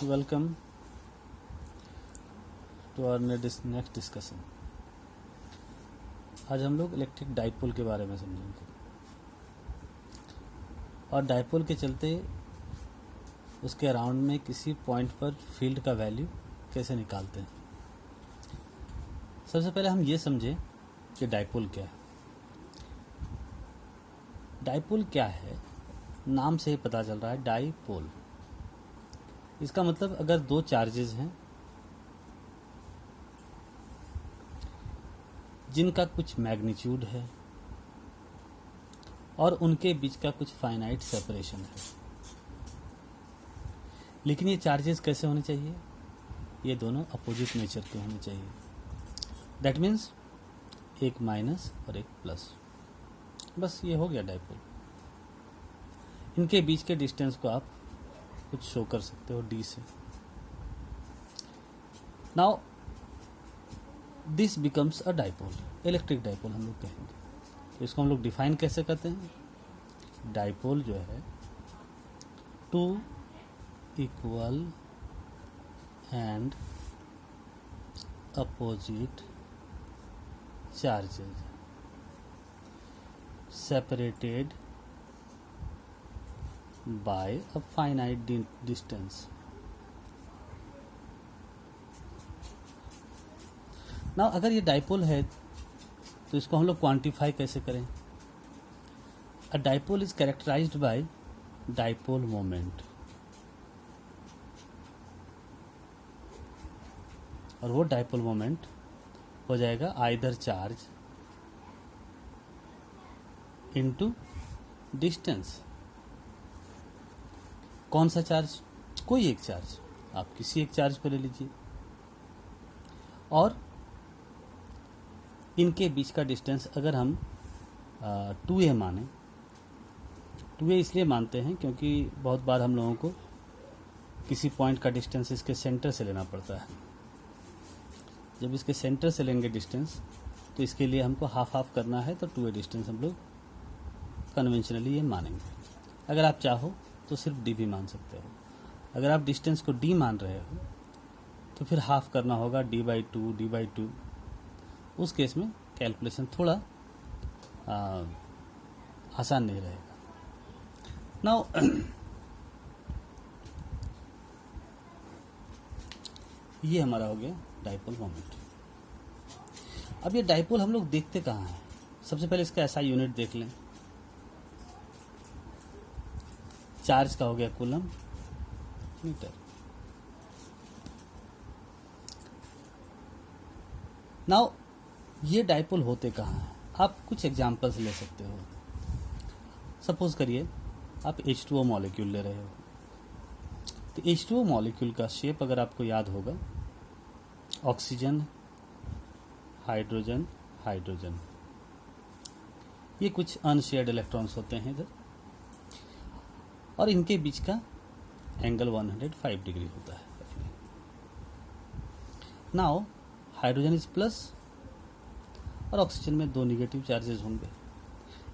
Welcome to our next discussion. आज हम लोग इलेक्ट्रिक डाइपोल के बारे में समझेंगे और डाइपोल के चलते उसके अराउंड में किसी पॉइंट पर फील्ड का वैल्यू कैसे निकालते हैं। सबसे पहले हम ये समझें कि डाइपोल क्या है। डाइपोल क्या है, नाम से ही पता चल रहा है डाइपोल। इसका मतलब अगर दो चार्जेस हैं जिनका कुछ मैग्नीट्यूड है और उनके बीच का कुछ फाइनाइट सेपरेशन है, लेकिन ये चार्जेस कैसे होने चाहिए, ये दोनों अपोजिट नेचर के होने चाहिए। दैट मीन्स एक माइनस और एक प्लस, बस ये हो गया डाइपोल। इनके बीच के डिस्टेंस को आप कुछ शो कर सकते हो डी से। Now this becomes a dipole, electric dipole हम लोग कहेंगे। तो इसको हम लोग डिफाइन कैसे करते हैं। डाइपोल जो है two equal and opposite charges separated by a finite distance। ना अगर ये डाइपोल है तो इसको हम लोग क्वांटिफाई कैसे करें। A dipole is characterized by dipole moment, और वो डाइपोल मोमेंट हो जाएगा आइदर चार्ज इनटू डिस्टेंस। कौन सा चार्ज, कोई एक चार्ज, आप किसी एक चार्ज को ले लीजिए और इनके बीच का डिस्टेंस अगर हम 2a माने। 2a इसलिए मानते हैं क्योंकि बहुत बार हम लोगों को किसी पॉइंट का डिस्टेंस इसके सेंटर से लेना पड़ता है। जब इसके सेंटर से लेंगे डिस्टेंस तो इसके लिए हमको हाफ हाफ करना है, तो 2a डिस्टेंस हम लोग कन्वेंशनली ये मानेंगे। अगर आप चाहो तो सिर्फ d भी मान सकते हो। अगर आप डिस्टेंस को d मान रहे हो तो फिर हाफ करना होगा d/2। उस केस में कैलकुलेशन थोड़ा आसान नहीं रहेगा। नाउ ये हमारा हो गया डाइपोल मोमेंट। अब ये डाइपोल हम लोग देखते कहाँ हैं। सबसे पहले इसका ऐसा यूनिट देख लें। चार्ज का हो गया कूलम मीटर। नाउ ये डाइपोल होते कहाँ हैं, आप कुछ एग्जांपल्स ले सकते हो। सपोज करिए आप H2O मॉलिक्यूल ले रहे हो, तो H2O मॉलिक्यूल का शेप अगर आपको याद होगा, ऑक्सीजन हाइड्रोजन हाइड्रोजन, ये कुछ अनशेयर्ड इलेक्ट्रॉन्स होते हैं इधर, और इनके बीच का एंगल 105 डिग्री होता है। नाउ हाइड्रोजन इज प्लस और ऑक्सीजन में दो निगेटिव चार्जेस होंगे।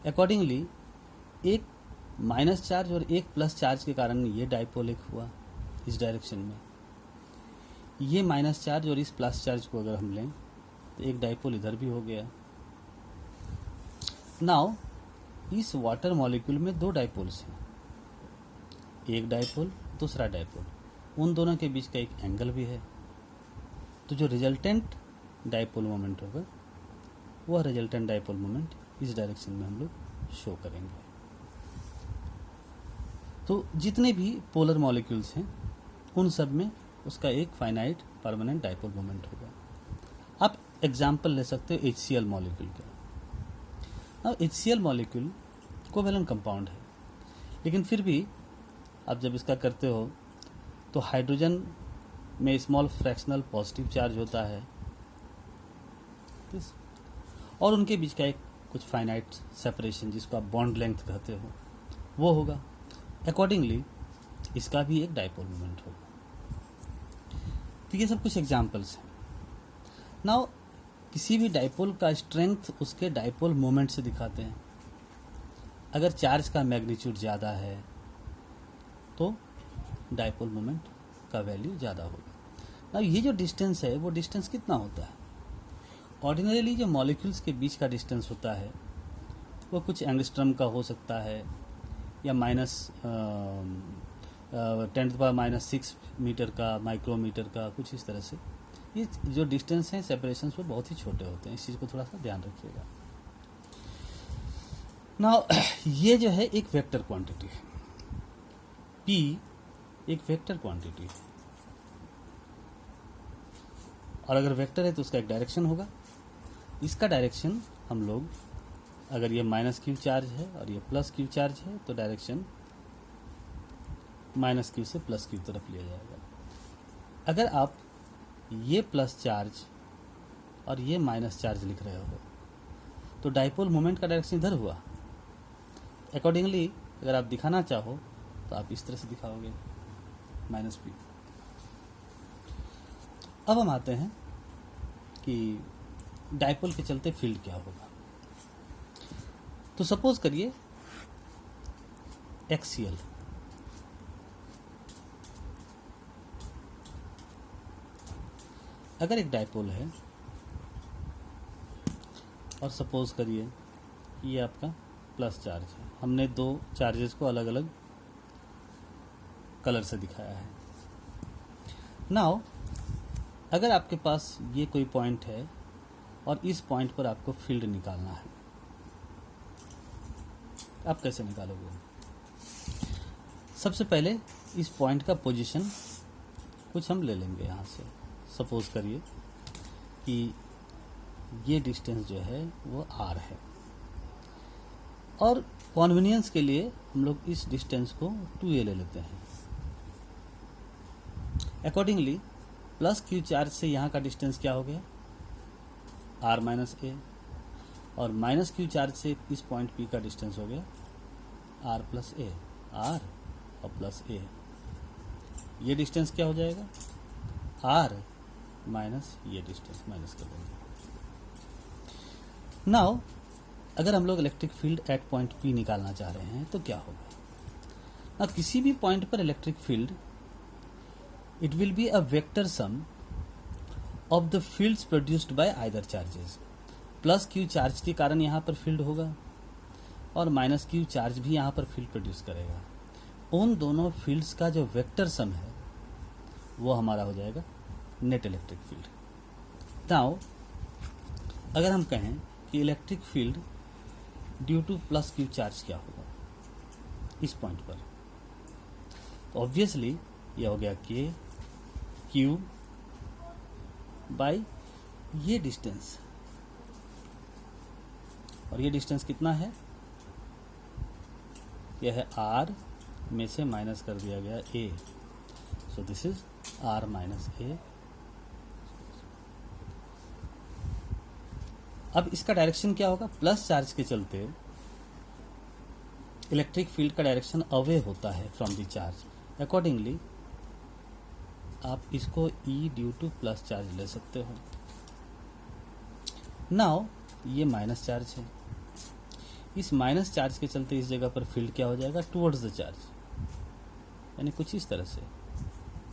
अकॉर्डिंगली एक माइनस चार्ज और एक प्लस चार्ज के कारण ये डाइपोल एक हुआ इस डायरेक्शन में। ये माइनस चार्ज और इस प्लस चार्ज को अगर हम लें तो एक डाइपोल इधर भी हो गया। नाउ इस वाटर मॉलिक्यूल में दो डाइपोल्स हैं, एक डाइपोल दूसरा डाइपोल, उन दोनों के बीच का एक एंगल भी है। तो जो रिजल्टेंट डाइपोल मोमेंट होगा वह रिजल्टेंट डाइपोल मोमेंट इस डायरेक्शन में हम लोग शो करेंगे। तो जितने भी पोलर मॉलिक्यूल्स हैं उन सब में उसका एक फाइनाइट परमानेंट डाइपोल मोमेंट होगा। आप एग्जाम्पल ले सकते हो HCl मॉलिक्यूल का। अब HCl मॉलिक्यूल कोवैलेंट कंपाउंड है, लेकिन फिर भी आप जब इसका करते हो तो हाइड्रोजन में स्मॉल फ्रैक्शनल पॉजिटिव चार्ज होता है और उनके बीच का एक कुछ फाइनाइट सेपरेशन जिसको आप बॉन्ड लेंथ कहते हो वो होगा। अकॉर्डिंगली इसका भी एक डाइपोल मोमेंट होगा। तो ये सब कुछ एग्जांपल्स हैं। नाउ किसी भी डाइपोल का स्ट्रेंथ उसके डाइपोल मोमेंट से दिखाते हैं। अगर चार्ज का मैग्नीट्यूड ज़्यादा है तो डाइपोल मोमेंट का वैल्यू ज़्यादा होगा। ना ये जो डिस्टेंस है वो डिस्टेंस कितना होता है? ऑर्डिनरीली जो मॉलिक्यूल्स के बीच का डिस्टेंस होता है वो कुछ एंगस्ट्रम का हो सकता है या -10⁻⁶ मीटर का, माइक्रोमीटर का, कुछ इस तरह से। ये जो डिस्टेंस है सेपरेशन वो बहुत ही छोटे होते हैं, इस चीज़ को थोड़ा सा ध्यान रखिएगा। नाउ ये जो है एक वेक्टर क्वांटिटी है, P एक वेक्टर क्वांटिटी है, और अगर वेक्टर है तो उसका एक डायरेक्शन होगा। इसका डायरेक्शन हम लोग, अगर ये -q चार्ज है और ये +q चार्ज है तो डायरेक्शन -q से +q तरफ लिया जाएगा। अगर आप ये प्लस चार्ज और ये माइनस चार्ज लिख रहे हो तो डाइपोल मोमेंट का डायरेक्शन इधर हुआ। अकॉर्डिंगली अगर आप दिखाना चाहो तो आप इस तरह से दिखाओगे -p। अब हम आते हैं कि डाइपोल के चलते फील्ड क्या होगा। तो सपोज करिए एक्सियल, अगर एक डाइपोल है और सपोज करिए ये आपका प्लस चार्ज है, हमने दो चार्जेस को अलग अलग कलर से दिखाया है। नाउ अगर आपके पास ये कोई पॉइंट है और इस पॉइंट पर आपको फील्ड निकालना है, आप कैसे निकालोगे? सबसे पहले इस पॉइंट का पोजीशन कुछ हम ले लेंगे यहाँ से। सपोज करिए कि ये डिस्टेंस जो है वो r है, और कॉन्वीनियंस के लिए हम लोग इस डिस्टेंस को 2a ले लेते हैं। अकॉर्डिंगली +q चार्ज से यहाँ का डिस्टेंस क्या हो गया? r - a, और -q चार्ज से इस पॉइंट P का डिस्टेंस हो गया r + a, r और +a। ये डिस्टेंस क्या हो जाएगा? r माइनस ये डिस्टेंस माइनस कर देंगे। नाउ अगर हम लोग electric field eight point P निकालना चाह रहे हैं तो क्या होगा? ना किसी भी पॉइंट पर electric field, it will be a vector sum of the fields produced by either charges. +q charge के कारण यहाँ पर फील्ड होगा और -q चार्ज भी यहाँ पर फील्ड प्रोड्यूस करेगा। उन दोनों फील्ड्स का जो वेक्टर सम है वो हमारा हो जाएगा नेट इलेक्ट्रिक फील्ड। नाउ अगर हम कहें कि electric field due to +q charge क्या होगा इस पॉइंट पर, तो ऑब्वियसली ये हो गया k q बाई ये डिस्टेंस, और ये डिस्टेंस कितना है? यह है r में से माइनस कर दिया गया a, so this is r - a। अब इसका डायरेक्शन क्या होगा? प्लस चार्ज के चलते इलेक्ट्रिक फील्ड का डायरेक्शन अवे होता है फ्रॉम द चार्ज। अकॉर्डिंगली आप इसको E due to plus charge ले सकते हो। नाउ ये माइनस चार्ज है, इस माइनस चार्ज के चलते इस जगह पर फील्ड क्या हो जाएगा? टुवर्ड्स द चार्ज, यानी कुछ इस तरह से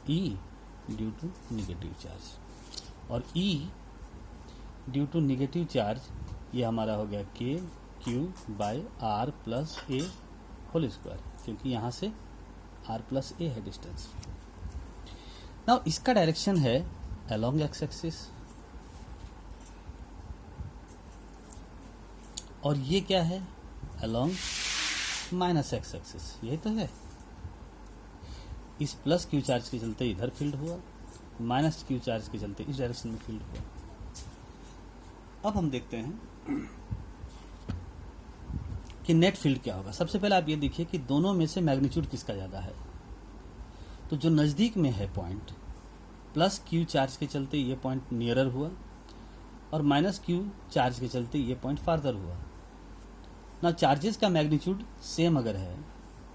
E due to negative charge, और E due to negative charge ये हमारा हो गया k q by r + a whole square, क्योंकि यहाँ से r + a है डिस्टेंस। नाउ इसका डायरेक्शन है अलोंग एक्स एक्सिस, और ये क्या है? अलोंग -x एक्सिस, यही तो है। इस +q चार्ज के चलते इधर फील्ड हुआ, -q चार्ज के चलते इस डायरेक्शन में फील्ड हुआ। अब हम देखते हैं कि नेट फील्ड क्या होगा। सबसे पहले आप ये देखिए कि दोनों में से मैग्नीट्यूड किसका ज़्यादा है। तो जो नज़दीक में है पॉइंट, +q चार्ज के चलते ये पॉइंट नियरर हुआ, और -q चार्ज के चलते ये पॉइंट फार्दर हुआ। ना चार्जेस का मैग्नीट्यूड सेम अगर है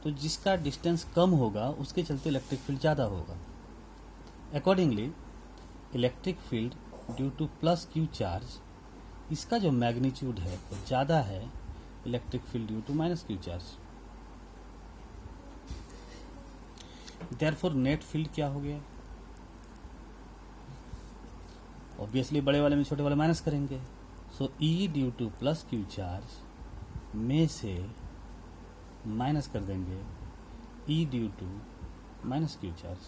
तो जिसका डिस्टेंस कम होगा उसके चलते इलेक्ट्रिक फील्ड ज़्यादा होगा। Accordingly electric field due to +q charge, इसका जो मैग्नीट्यूड है वो ज़्यादा है electric field due to -q charge. Therefore net field क्या हो गया? ऑब्वियसली बड़े वाले में छोटे वाले माइनस करेंगे। So E due to plus Q charge में से माइनस कर देंगे E due to minus Q charge.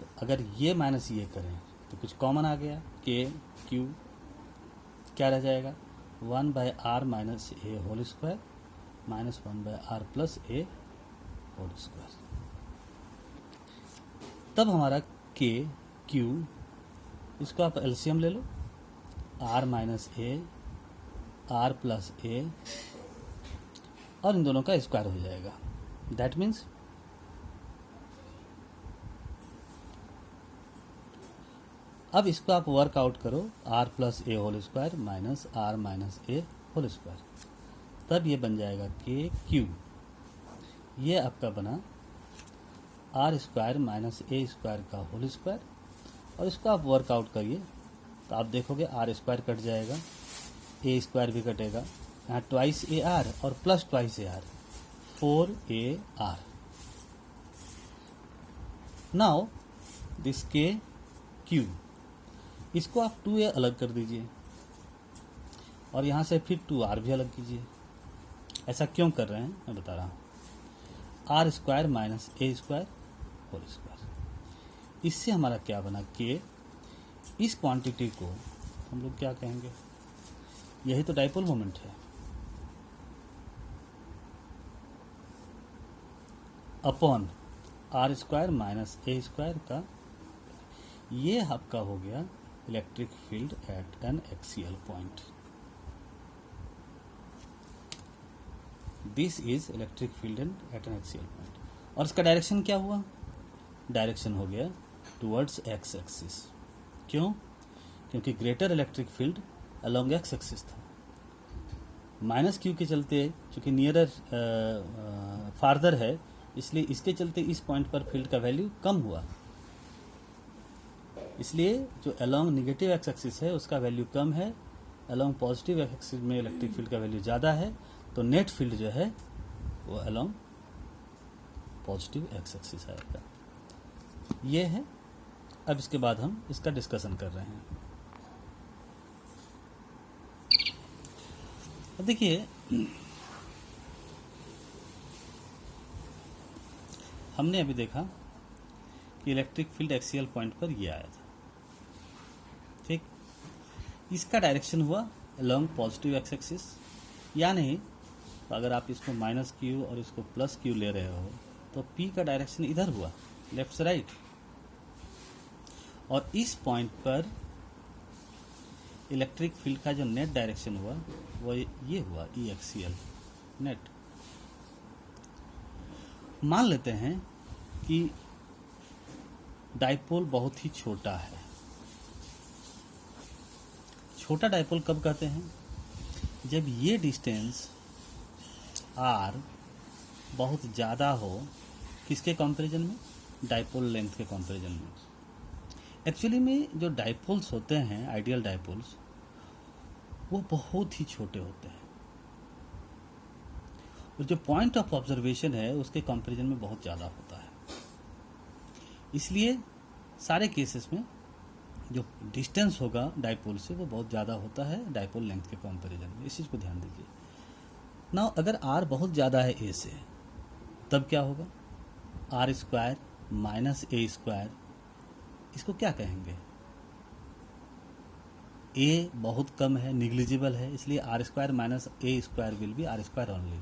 तो अगर ये माइनस ये करें तो कुछ कॉमन आ गया, के क्यू क्या रह जाएगा, 1/r minus A whole square minus 1/r plus A whole square. तब हमारा के क्यू, इसको आप एलसीएम ले लो, r minus A r plus A और इन दोनों का स्क्वायर हो जाएगा। दैट मीन्स अब इसको आप वर्कआउट करो, r plus A whole square minus r minus A whole square, तब ये बन जाएगा के क्यू, ये आपका बना आर स्क्वायर माइनस ए स्क्वायर का होल स्क्वायर। और इसको आप वर्कआउट करिए तो आप देखोगे आर स्क्वायर कट जाएगा, ए स्क्वायर भी कटेगा, यहाँ ट्वाइस ए आर और plus twice A R, 4 AR। Now this के क्यू, इसको आप 2a अलग कर दीजिए और यहाँ से फिर 2r भी अलग कीजिए। ऐसा क्यों कर रहे हैं मैं बता रहा हूँ, आर स्क्वायर माइनस ए स्क्वायर होल स्क्वायर। इससे हमारा क्या बना, के इस क्वांटिटी को हम लोग क्या कहेंगे, यही तो डाइपोल मोमेंट है, अपॉन आर स्क्वायर माइनस ए स्क्वायर का, ये आपका हो गया electric field at an axial point. This is electric field at an axial point. और इसका डायरेक्शन क्या हुआ, डायरेक्शन हो गया टुवर्ड्स एक्स एक्सिस। क्यों, क्योंकि greater electric field along x axis था, माइनस क्यू के चलते चूंकि नियरर फार्दर है, इसलिए इसके चलते इस पॉइंट पर फील्ड का वैल्यू कम हुआ। इसलिए जो अलोंग नेगेटिव एक्स एक्सिस है उसका वैल्यू कम है, अलोंग पॉजिटिव एक्स एक्सिस में इलेक्ट्रिक फील्ड का वैल्यू ज़्यादा है, तो नेट फील्ड जो है वो अलोंग पॉजिटिव एक्स एक्सिस आएगा। ये है। अब इसके बाद हम इसका डिस्कशन कर रहे हैं। अब देखिए, हमने अभी देखा कि इलेक्ट्रिक फील्ड एक्सियल पॉइंट पर ये आया था, ठीक। इसका डायरेक्शन हुआ अलोंग पॉजिटिव एक्स एक्सिस, यानी अगर आप इसको माइनस क्यू और इसको प्लस क्यू ले रहे हो तो पी का डायरेक्शन इधर हुआ, लेफ्ट से राइट। और इस पॉइंट पर इलेक्ट्रिक फील्ड का जो नेट डायरेक्शन हुआ वो ये हुआ, ई एक्सियल नेट। मान लेते हैं कि डाइपोल बहुत ही छोटा है। छोटा डाइपोल कब कहते हैं, जब ये डिस्टेंस आर बहुत ज़्यादा हो, किसके कंपैरिजन में, डाइपोल लेंथ के कंपैरिजन में। एक्चुअली में जो डाइपोल्स होते हैं, आइडियल डाइपोल्स, वो बहुत ही छोटे होते हैं और जो पॉइंट ऑफ ऑब्जर्वेशन है उसके कंपैरिजन में बहुत ज़्यादा होता है। इसलिए सारे केसेस में जो डिस्टेंस होगा डाइपोल से वो बहुत ज़्यादा होता है डाइपोल लेंथ के कंपैरिजन में। इस चीज़ को ध्यान दीजिए। नाउ अगर आर बहुत ज़्यादा है ए से, तब क्या होगा, आर स्क्वायर माइनस ए स्क्वायर, इसको क्या कहेंगे, ए बहुत कम है, निग्लिजिबल है, इसलिए r square minus A square will be are square only.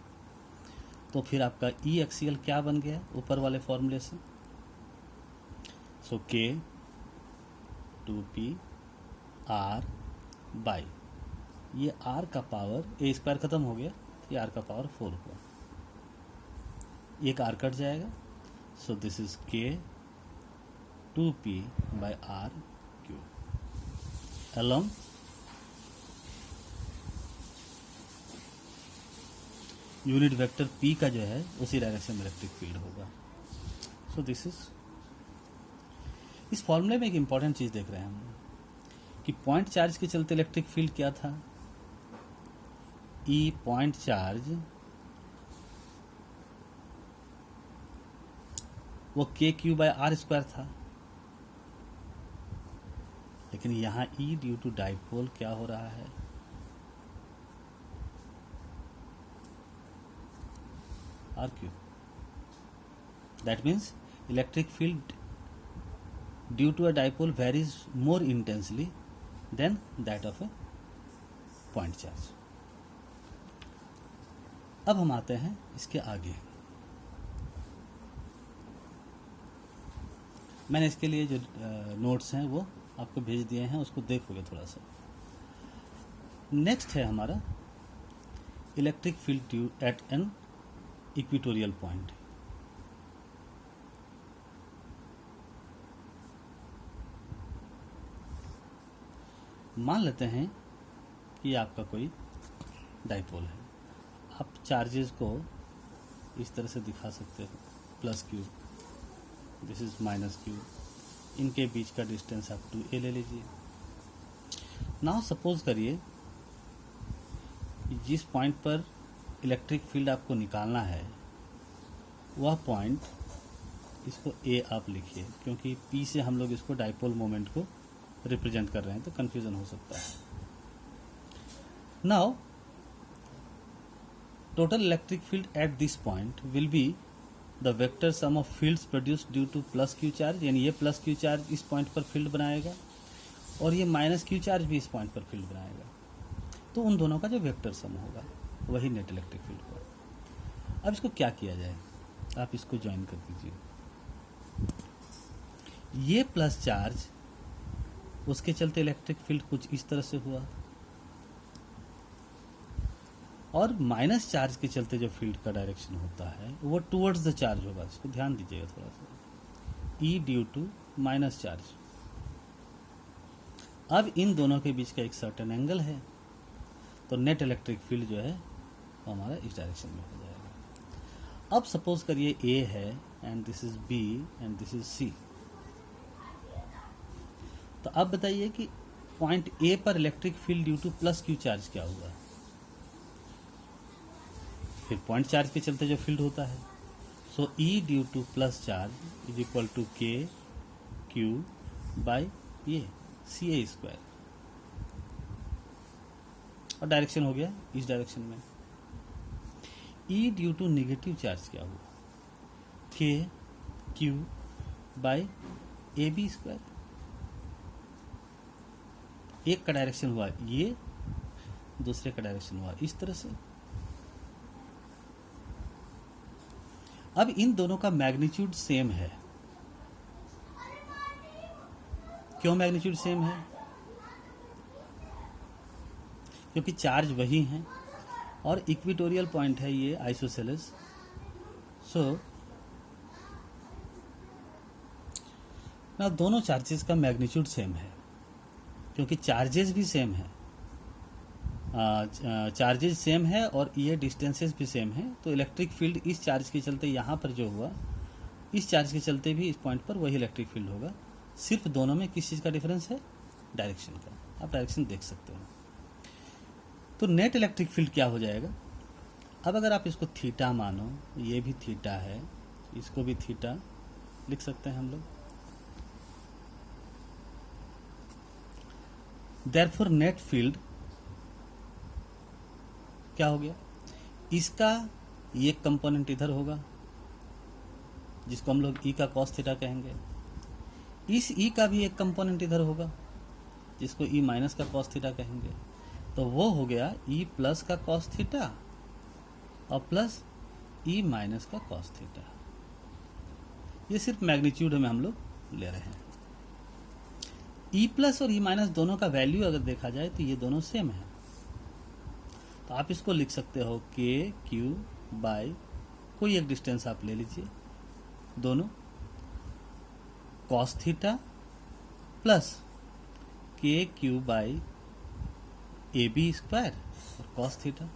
तो फिर आपका ई एक्सियल क्या बन गया ऊपर वाले फॉर्मूले से, सो के 2p आर बाई, ये आर का पावर, ए स्क्वायर खत्म हो गया, ये आर का पावर 4 हुआ, एक आर कट जाएगा, so this is k 2p by r cube along unit vector p का जो है उसी डायरेक्शन में इलेक्ट्रिक फील्ड होगा। सो दिस इज, इस फॉर्मूले में एक इंपॉर्टेंट चीज देख रहे हैं हम कि पॉइंट चार्ज के चलते इलेक्ट्रिक फील्ड क्या था, ई पॉइंट चार्ज वो के क्यू बाय आर स्क्वायर था, लेकिन यहाँ E ड्यू टू डाइपोल क्या हो रहा है, r cube. That means electric field due to a dipole varies more intensely than that of a point charge. अब हम आते हैं इसके आगे। मैंने इसके लिए जो नोट्स हैं वो आपको भेज दिए हैं, उसको देखोगे थोड़ा सा। नेक्स्ट है हमारा electric field due at an equatorial point. मान लेते हैं कि आपका कोई डाइपोल है। आप चार्जेस को इस तरह से दिखा सकते हो, plus Q, this is minus Q, इनके बीच का डिस्टेंस आप 2a ले लीजिए। नाउ सपोज करिए जिस पॉइंट पर इलेक्ट्रिक फील्ड आपको निकालना है वह पॉइंट, इसको a आप लिखिए, क्योंकि p से हम लोग इसको डाइपोल मोमेंट को रिप्रेजेंट कर रहे हैं तो कंफ्यूजन हो सकता है। Now total electric field at this point will be the vector sum of fields produced due to plus q charge, यानी ये प्लस क्यू चार्ज इस पॉइंट पर फील्ड बनाएगा और ये माइनस क्यू चार्ज भी इस पॉइंट पर फील्ड बनाएगा, तो उन दोनों का जो वेक्टर सम होगा वही नेट इलेक्ट्रिक फील्ड होगा। अब इसको क्या किया जाए, आप इसको ज्वाइन कर दीजिए। ये प्लस चार्ज उसके चलते इलेक्ट्रिक फील्ड कुछ इस तरह से हुआ, और माइनस चार्ज के चलते जो फील्ड का डायरेक्शन होता है वो टुवर्ड्स द चार्ज होगा। इसको ध्यान दीजिएगा थोड़ा सा, E due to minus charge. अब इन दोनों के बीच का एक सर्टेन एंगल है, तो नेट इलेक्ट्रिक फील्ड जो है वो हमारा इस डायरेक्शन में हो जाएगा। अब सपोज करिए A है and this is B and this is C। तो अब बताइए कि पॉइंट A पर electric field due to plus Q charge क्या हुआ। फिर पॉइंट चार्ज के चलते जो फील्ड होता है, so E due to plus charge is equal to K Q by ये CA स्क्वायर, और डायरेक्शन हो गया इस डायरेक्शन में। E due to negative charge क्या हुआ, K Q by AB square. एक का डायरेक्शन हुआ ये, दूसरे का डायरेक्शन हुआ इस तरह से। अब इन दोनों का मैग्नीट्यूड सेम है। क्यों मैग्नीट्यूड सेम है, क्योंकि चार्ज वही हैं और इक्वेटोरियल पॉइंट है ये आइसोसेलेस। सो ना दोनों चार्जेस का मैग्नीट्यूड सेम है, क्योंकि चार्जेस भी सेम है, चार्जेस सेम है और ये डिस्टेंसेस भी सेम है, तो इलेक्ट्रिक फील्ड इस चार्ज के चलते यहाँ पर जो हुआ, इस चार्ज के चलते भी इस पॉइंट पर वही इलेक्ट्रिक फील्ड होगा। सिर्फ दोनों में किस चीज़ का डिफरेंस है, डायरेक्शन का। आप डायरेक्शन देख सकते हो। तो नेट इलेक्ट्रिक फील्ड क्या हो जाएगा। अब अगर आप इसको थीटा मानो, ये भी थीटा है, इसको भी थीटा लिख सकते हैं हम लोग। देयरफॉर नेट फील्ड क्या हो गया, इसका ये कंपोनेंट इधर होगा जिसको हम लोग E का कॉस थीटा कहेंगे, इस E का भी एक कंपोनेंट इधर होगा जिसको E माइनस का कॉस थीटा कहेंगे। तो वो हो गया E प्लस का कॉस थीटा और प्लस E माइनस का कॉस थीटा। ये सिर्फ मैग्नीट्यूड में हम लोग ले रहे हैं। E प्लस और E माइनस दोनों का वैल्यू अगर देखा जाए तो ये दोनों सेम है, तो आप इसको लिख सकते हो K Q बाई कोई एक डिस्टेंस आप ले लीजिए, दोनों cos theta plus K Q by AB square और कॉस थीटा।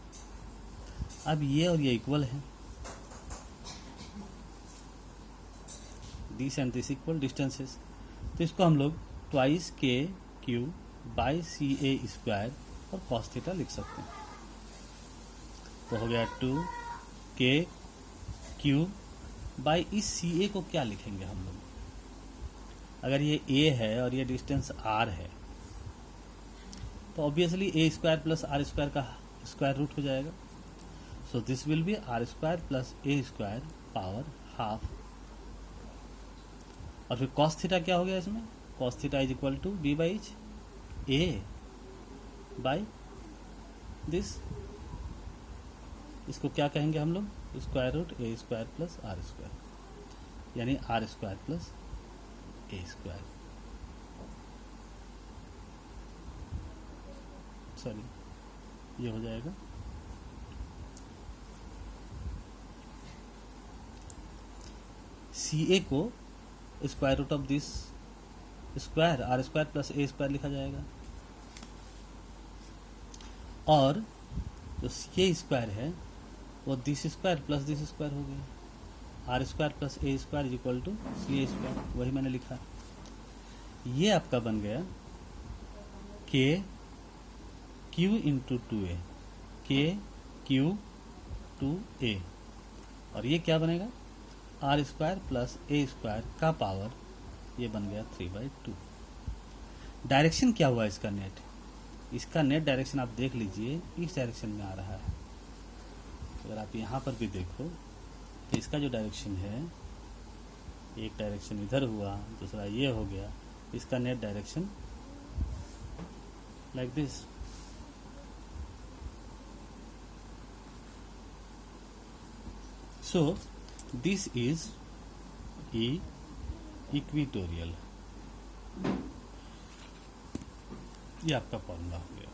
अब ये और ये इक्वल है, this and this equal distances, तो इसको हम लोग twice K Q by CA square और कॉस थीटा लिख सकते हैं। तो हो गया 2K Q बाई इस CA को क्या लिखेंगे हम लोग, अगर ये A है और ये डिस्टेंस R है तो obviously A square plus R square का स्क्वायर रूट हो जाएगा. So this will be are square plus A square power half. और फिर कॉस थीटा क्या हो गया इसमें? Cos theta is equal to B by A by this. इसको क्या कहेंगे हम लोग? Square root A square plus R square, यानी आर स्क्वायर प्लस ए स्क्वायर. सॉरी, ये हो जाएगा सी ए को square root of this square r square plus A square लिखा जाएगा. और जो सी ए स्क्वायर है वो this square plus this square हो गया. R square plus A square is equal to c a square, वही मैंने लिखा. ये आपका बन गया के क्यू इंटू टू ए, के क्यू टू ए. और ये क्या बनेगा? आर स्क्वायर प्लस ए स्क्वायर का पावर, ये बन गया 3/2. डायरेक्शन क्या हुआ इसका नेट? इसका नेट डायरेक्शन आप देख लीजिए, इस डायरेक्शन में आ रहा है. अगर आप यहाँ पर भी देखो तो इसका जो डायरेक्शन है, एक डायरेक्शन इधर हुआ, दूसरा ये हो गया. इसका net direction like this. So this is E equatorial. ये आपका फॉर्मूला हो गया.